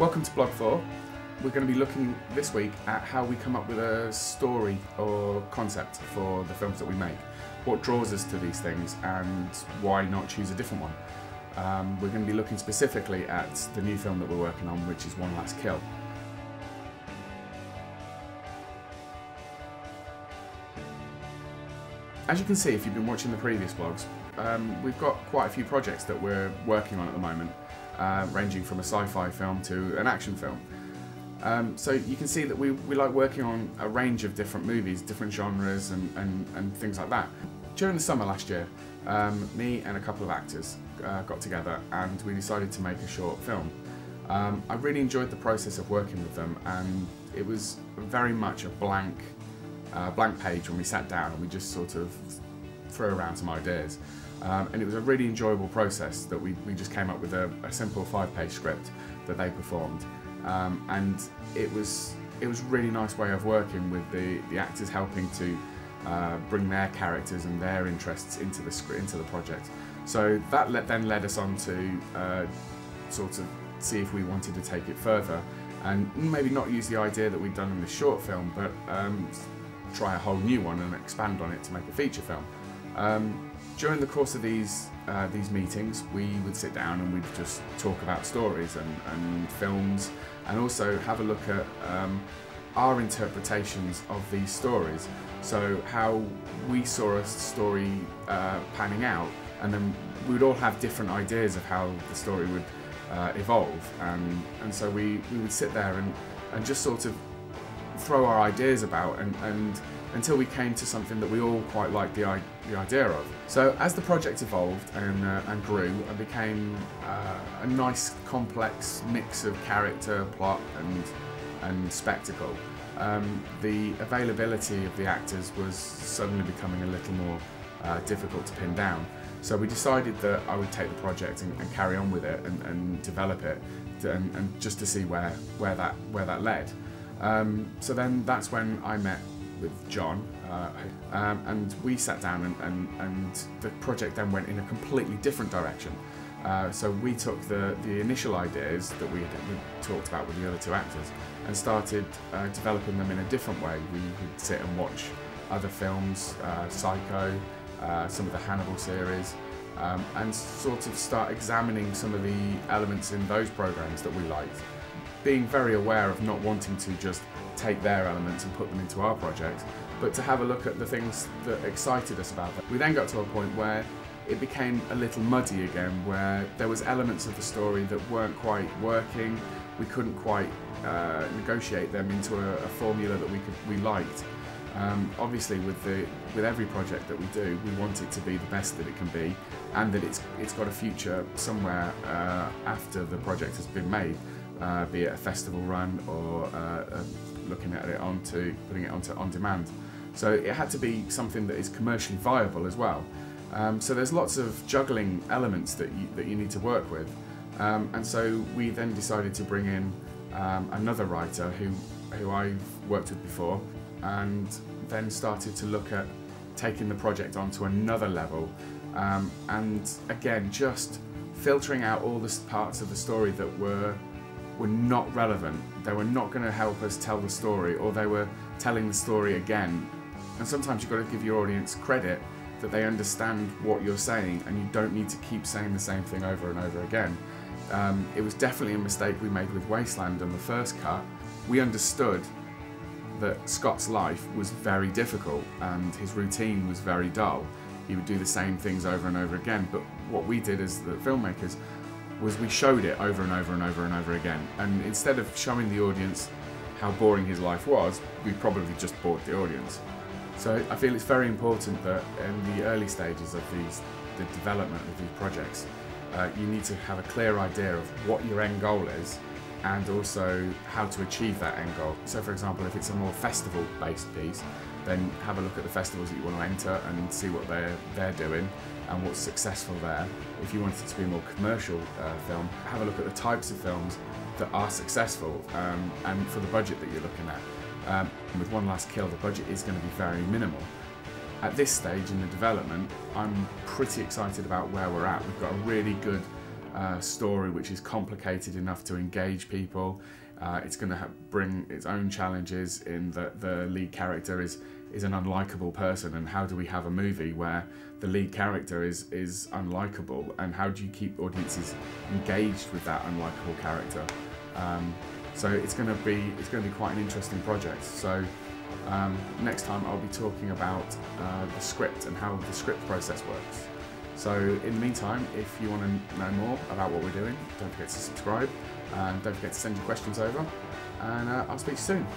Welcome to Blog 4. We're going to be looking this week at how we come up with a story or concept for the films that we make. What draws us to these things and why not choose a different one. We're going to be looking specifically at the new film that we're working on, which is One Last Kill. As you can see if you've been watching the previous vlogs, we've got quite a few projects that we're working on at the moment, ranging from a sci-fi film to an action film. So you can see that we like working on a range of different movies, different genres and things like that. During the summer last year, me and a couple of actors got together and we decided to make a short film. I really enjoyed the process of working with them, and it was very much a blank page when we sat down and we just sort of threw around some ideas. And it was a really enjoyable process that we just came up with a simple 5-page script that they performed. And it was a really nice way of working with the actors, helping to bring their characters and their interests into the project. So that then led us on to sort of see if we wanted to take it further and maybe not use the idea that we'd done in this short film, but try a whole new one and expand on it to make a feature film. During the course of these meetings, we would sit down and we'd just talk about stories and films, and also have a look at our interpretations of these stories. So how we saw a story panning out, and then we'd all have different ideas of how the story would evolve, and so we would sit there and just sort of throw our ideas about and until we came to something that we all quite liked the idea of. So as the project evolved and grew and became a nice complex mix of character, plot and spectacle, the availability of the actors was suddenly becoming a little more difficult to pin down. So we decided that I would take the project and carry on with it and develop it and just to see where that led. So then that's when I met with John, and we sat down and the project then went in a completely different direction. So we took the initial ideas that we talked about with the other two actors and started developing them in a different way. We would sit and watch other films, Psycho, some of the Hannibal series, and sort of start examining some of the elements in those programs that we liked, being very aware of not wanting to just take their elements and put them into our project, but to have a look at the things that excited us about them. We then got to a point where it became a little muddy again, where there was elements of the story that weren't quite working. We couldn't quite negotiate them into a formula that we liked. Obviously with every project that we do, we want it to be the best that it can be, and that it's got a future somewhere after the project has been made, be it a festival run or looking at it putting it onto on demand. So it had to be something that is commercially viable as well. So there's lots of juggling elements that you need to work with, and so we then decided to bring in another writer who I've worked with before, and then started to look at taking the project on to another level, and again just filtering out all the parts of the story that were not relevant. They were not going to help us tell the story, or they were telling the story again. And sometimes you've got to give your audience credit that they understand what you're saying, and you don't need to keep saying the same thing over and over again. It was definitely a mistake we made with Wasteland on the first cut. We understood that Scott's life was very difficult and his routine was very dull. He would do the same things over and over again, but what we did as the filmmakers was we showed it over and over and over and over again, and instead of showing the audience how boring his life was, we probably just bored the audience. So I feel it's very important that in the early stages of the development of these projects, you need to have a clear idea of what your end goal is and also how to achieve that end goal. So for example, if it's a more festival-based piece, then have a look at the festivals that you want to enter and see what they're doing and what's successful there. If you want it to be a more commercial film, have a look at the types of films that are successful and for the budget that you're looking at. With One Last Kill, the budget is going to be very minimal. At this stage in the development, I'm pretty excited about where we're at. We've got a really good story which is complicated enough to engage people. It's going to bring its own challenges in that the lead character is an unlikable person, and how do we have a movie where the lead character is unlikable, and how do you keep audiences engaged with that unlikable character? So it's going to be quite an interesting project. So next time I'll be talking about the script and how the script process works. So in the meantime, if you want to know more about what we're doing, don't forget to subscribe, and don't forget to send your questions over, and I'll speak to you soon.